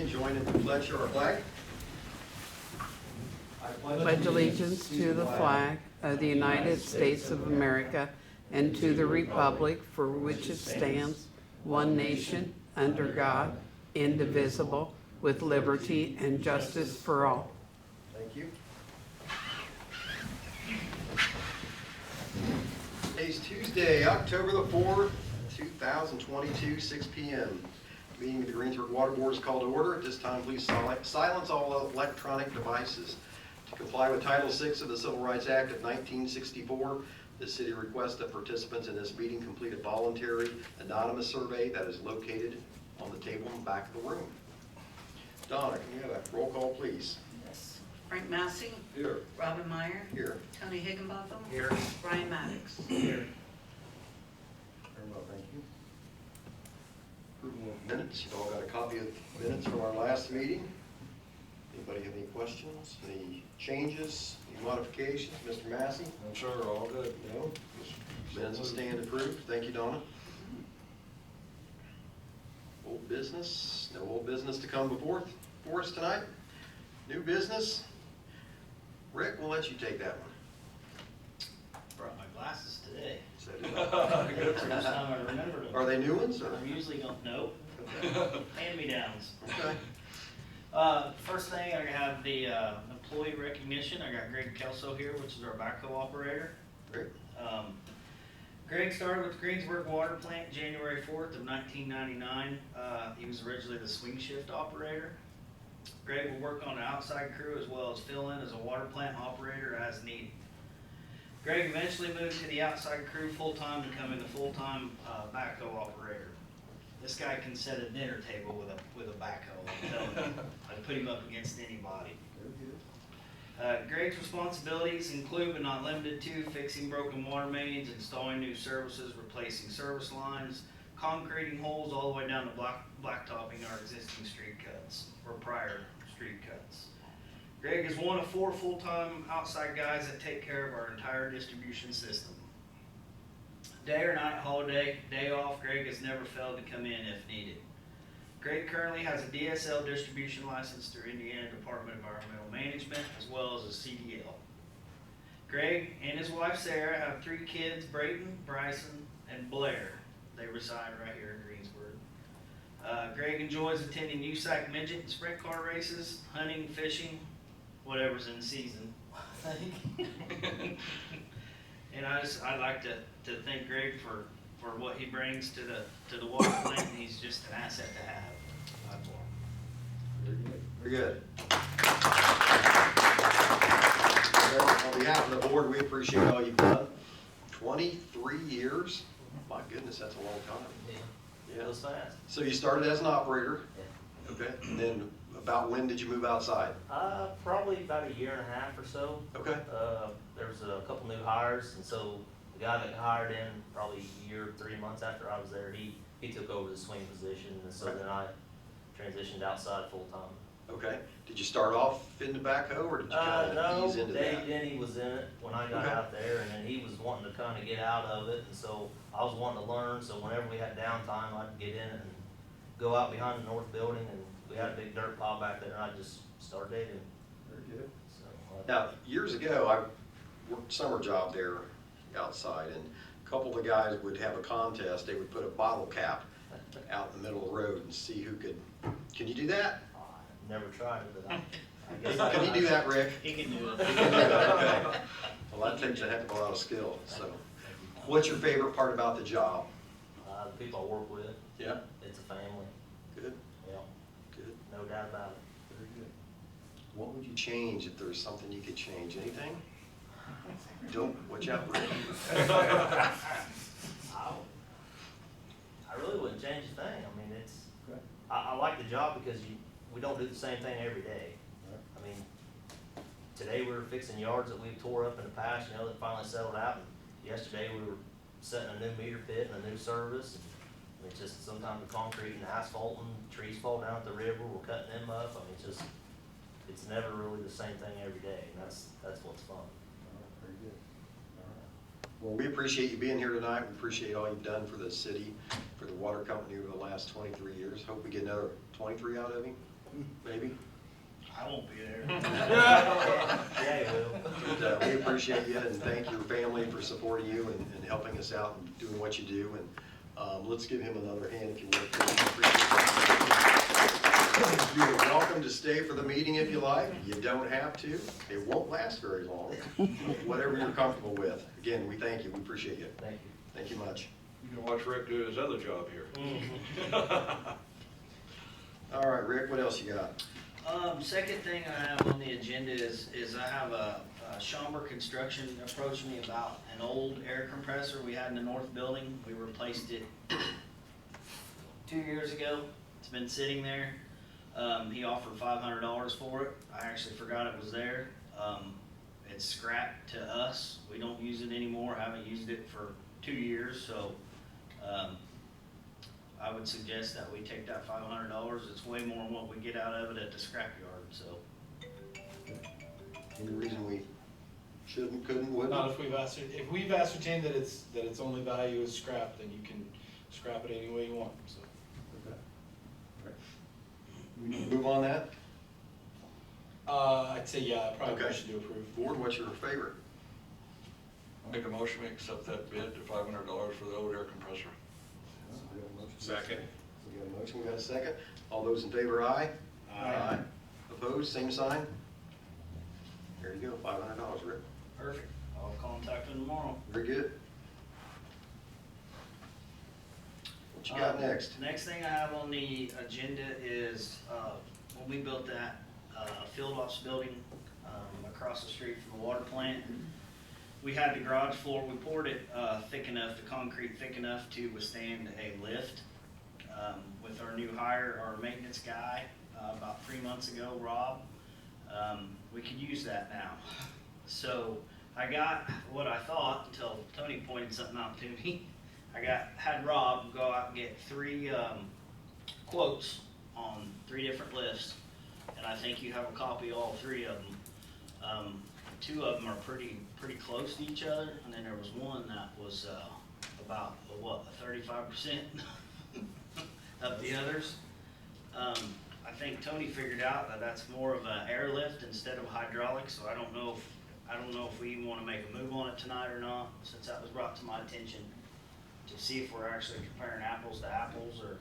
and join in the pledge of our flag. Pledge allegiance to the flag of the United States of America and to the republic for which it stands, one nation, under God, indivisible, with liberty and justice for all. Thank you. Today's Tuesday, October the 4th, 2022, 6 p.m. Meeting of the Greensburg Water Board is called to order. At this time, please silence all electronic devices. To comply with Title VI of the Civil Rights Act of 1964, the city requests that participants in this meeting complete a voluntary anonymous survey that is located on the table in the back of the room. Donna, can you have a roll call, please? Yes. Frank Massey. Here. Robin Meyer. Here. Tony Higginbotham. Here. Brian Maddox. Here. Very well, thank you. Approval of minutes. You've all got a copy of minutes from our last meeting. Anybody have any questions, any changes, any modifications? Mr. Massey? I'm sure, all good. No? Minutes will stand approved. Thank you, Donna. Old business, no old business to come before us tonight. New business. Rick, we'll let you take that one. Brought my glasses today. So First time I remembered them. are they new ones? Or? I usually don't know. Okay. Hand-me-downs. Okay. First thing, I have the employee recognition. I got Greg Kelso here, which is our backhoe operator. Great. Greg started with the Greensburg water plant January 4th of 1999. He was originally the swing shift operator. Greg will work on the outside crew as well as fill in as a water plant operator as needed. Greg eventually moved to the outside crew full-time, becoming the full-time backhoe operator. This guy can set a dinner table with a backhoe. I'm telling you. I'd put him up against anybody. Greg's responsibilities include, but not limited to, fixing broken water mains, installing new services, replacing service lines, concreting holes all the way down to blacktopping our existing street cuts, or prior street cuts. Greg is one of 4 full-time outside guys that take care of our entire distribution system. Day or night, holiday, day off, Greg has never failed to come in if needed. Greg currently has a DSL distribution license through Indiana Department of Environmental Management, as well as a CDL. Greg and his wife Sarah have 3 kids, Brayton, Bryson, and Blair. They reside right here in Greensburg. Greg enjoys attending USAC midget and sprint car races, hunting, fishing, whatever's in season. And I'd like to thank Greg for what he brings to the water plant. He's just an asset to have. Very good. On behalf of the board, we appreciate all you've done. 23 years? My goodness, that's a long time. Yeah, it goes fast. So you started as an operator? Yeah. Okay. And then about when did you move outside? Probably about a year and a half or so. Okay. There was a couple new hires, and so the guy that hired in probably a year, 3 months after I was there, he took over the swing position, and so then I transitioned outside full time. Okay. Did you start off in the backhoe, or did you kind of ease into Dave that? Denny was in it when I got Okay. out there, and then he was wanting to kind of get out of it, and so I was wanting to learn, so whenever we had downtime, I'd get in it and go out behind the north building, and we had a big dirt pile back there, and I'd just start digging. Very good. So, Now, years ago, I worked a summer job there outside, and a couple of the guys would have a contest. They would put a bottle cap out in the middle of the road and see who could. Can you do that? I never tried it, but I guess Can you do that, Rick? He can do You it. can do that, okay. Well, that takes a heck of a lot of skill. So, what's your favorite part about the job? The people I work with, Yeah. it's a family. Good. Yeah, Good. no doubt about it. Very good. What would you change if there was something you could change? Anything? Don't. Watch out, Rick. I really wouldn't change a thing. I mean, I like the job because we don't do the same thing every day. I mean, today we were fixing yards that we've tore up in the past, that finally settled out. And yesterday we were setting a new meter pit and a new service. And it's just sometimes the concrete and the asphalt and trees fall down at the river, we're cutting them up. I mean, it's never really the same thing every day, and that's what's fun. Very good. Well, we appreciate you being here tonight. We appreciate all you've done for the city, for the water company over the last 23 years. Hope we get another 23 out of him. maybe? I won't be there. Yeah, you will. But, we appreciate you and thank your family for supporting you and helping us out and doing what you do. And let's give him another hand if you would. You are welcome to stay for the meeting if you like. You don't have to. It won't last very long. Whatever you're comfortable with. Again, we thank you. We appreciate you. Thank you. Thank you much. You can watch Rick do his other job here. All right, Rick, what else you got? Second thing I have on the agenda is I have a Schaumburg Construction approached me about an old air compressor we had in the north building. We replaced it 2 years ago. It's been sitting there. He offered $500 for it. I actually forgot it was there. It's scrapped to us. We don't use it anymore. Haven't used it for 2 years, so I would suggest that we take that $500. It's way more than what we get out of it at the scrapyard, so. Any reason we shouldn't, couldn't, wouldn't? Not if we've ascertained that its only value is scrap, then you can scrap it any way you want, so. Okay. All right. We need to move on that? I'd say, yeah, probably Okay. motion to approve. Board, what's your favorite? I'll make a motion to accept that bid to $500 for the old air compressor. We got a motion. Second. We got a motion, we got a second. All those in favor, aye? Aye. Opposed, same sign? There you go, $500, Rick. Perfect. I'll contact him tomorrow. Very good. What you got next? Next thing I have on the agenda is, when we built that, field ops building, across the street from the water plant, we had the garage floor, we poured it, thick enough, the concrete thick enough to withstand a lift. With our new hire, our maintenance guy, about 3 months ago, Rob, we could use that now. So I got what I thought until Tony pointed something out to me. Had Rob go out and get 3 quotes on 3 different lifts, and I think you have a copy of all 3 of them. 2 of them are pretty close to each other, and then there was one that was about a 35% of the others. I think Tony figured out that that's more of an airlift instead of hydraulic, so I don't know if we even want to make a move on it tonight or not, since that was brought to my attention, to see if we're actually comparing apples to apples or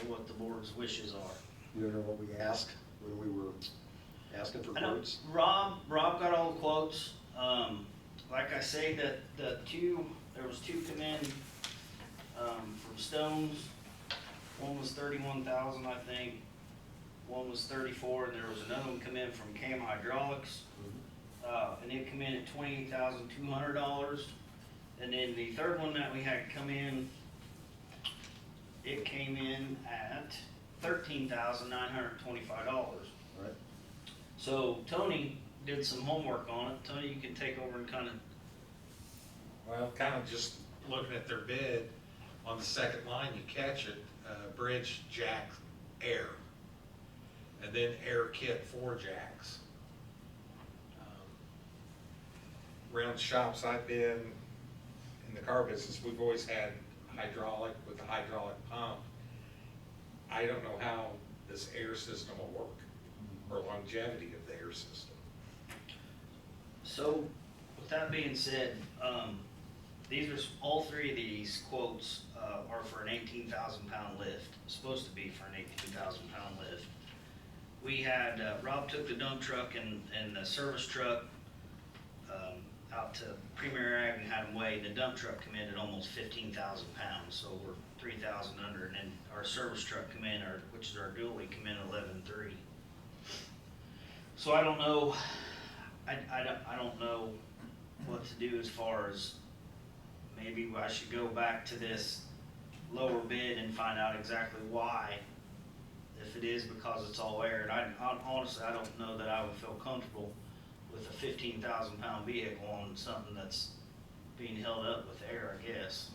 what the board's wishes are. You don't know what we asked when we were asking for I know quotes? Rob got all the quotes. Like I say, there was 2 come in from Stones. One was 31,000, I think. One was 34, and there was another one come in from Cam Hydraulics, and it come in at $28,200. And then the third one that we had come in, it came in at $13,925. Right. So Tony did some homework on it. Tony, you can take over and kind of. Well, kind of just looking at their bid, on the second line, you catch it, bridge, jack, air, and then air kit 4 jacks. Around shops I've been in the car business, we've always had hydraulic with the hydraulic pump. I don't know how this air system will work, or longevity of the air system. So, with that being said, all 3 of these quotes are for an 18,000 pound lift. It's supposed to be for an 18,000 pound lift. We had, Rob took the dump truck and the service truck out to Premier Ag and had them weighed. The dump truck come in at almost 15,000 pounds, so we're 3,000 under, and then our service truck come in, which is our dually, come in at 11,300. So I don't know, I don't know what to do as far as, maybe I should go back to this lower bid and find out exactly why. If it is because it's all air, and honestly, I don't know that I would feel comfortable with a 15,000 pound vehicle on something that's being held up with air, I guess.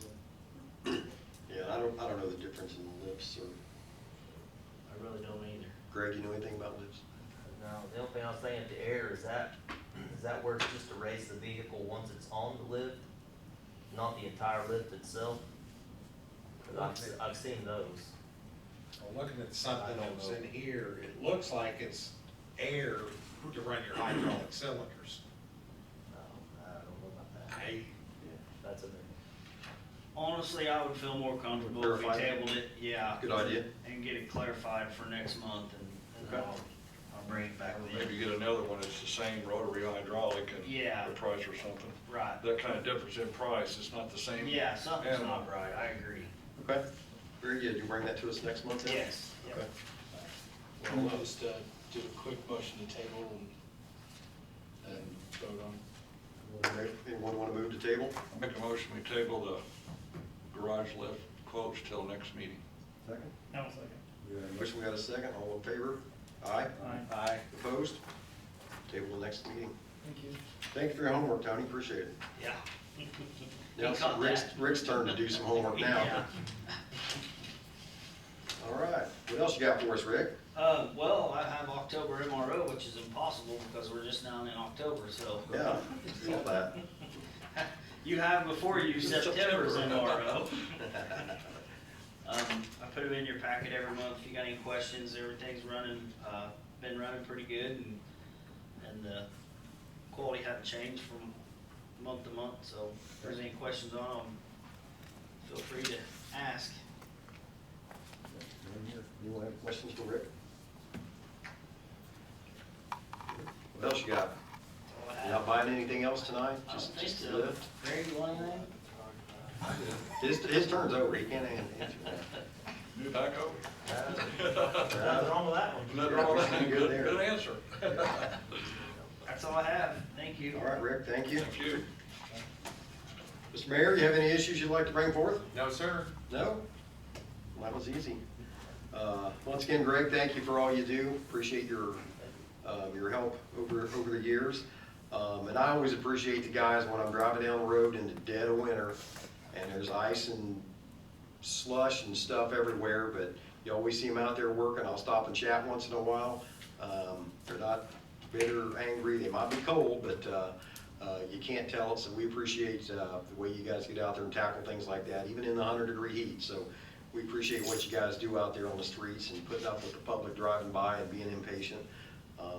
Yeah, I don't know the difference in lifts, or, I really don't either. Greg, you know anything about lifts? No, the only thing I was thinking at the air is that where it's just to raise the vehicle once it's on the lift, not the entire lift itself? 'Cause I've seen those. I'm looking at something that was in here, it looks like it's air to run your hydraulic cylinders. No, I don't know about that. I, That's a big. Honestly, I would feel more comfortable if we Clarify it? tabled it, yeah. Good idea. And get it clarified for next month and then Okay. I'll bring it back Or then. maybe get another one that's the same rotary hydraulic and Yeah. the price or something. Right. That kind of difference in price, it's not the same. Yeah, something's animal. not right, I agree. Okay, very good. You bring that to us next month then? Yes. Yep. Okay. We'll just, do a quick motion to table and vote on. Anyone want to move to table? I make a motion, we table the garage lift quotes till next meeting. Second. No, second. We got a motion, we got a second. All in favor? Aye. Aye. Opposed? Table the next meeting. Thank you. Thank you for your homework, Tony. Appreciate it. Yeah. Now it's Rick's turn to do some homework now. Yeah. All right. What else you got for us, Rick? Well, I have October MRO, which is impossible because we're just now in October, so. Yeah, saw that. You have before you September's MRO. I put them in your packet every month. If you got any questions, everything's running, been running pretty good and the quality hasn't changed from month to month, so if there's any questions on them, feel free to ask. Anyone have questions for Rick? What else you got? You not buying anything else tonight? I don't think Just so. the lift? Greg, you want anything? His turn's over. He can't answer that. New backhoe? Nothing wrong with that one. Nothing wrong with that. Good there. Good answer. That's all I have. Thank you. All right, Rick, thank you. Thank you. Mr. Mayor, you have any issues you'd like to bring forth? no, sir. No? Well, that was easy. Once again, Greg, thank you for all you do. Appreciate your help over the years. And I always appreciate the guys when I'm driving down the road in the dead of winter and there's ice and slush and stuff everywhere, but you always see them out there working. I'll stop and chat once in a while. They're not bitter, angry. They might be cold, but you can't tell it. So we appreciate the way you guys get out there and tackle things like that, even in the 100-degree heat. So we appreciate what you guys do out there on the streets and putting up with the public driving by and being impatient.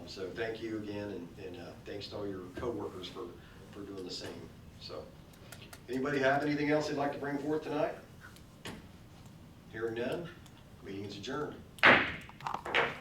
So thank you again, and thanks to all your coworkers for doing the same. So, anybody have anything else they'd like to bring forth tonight? Hearing none, meeting is adjourned.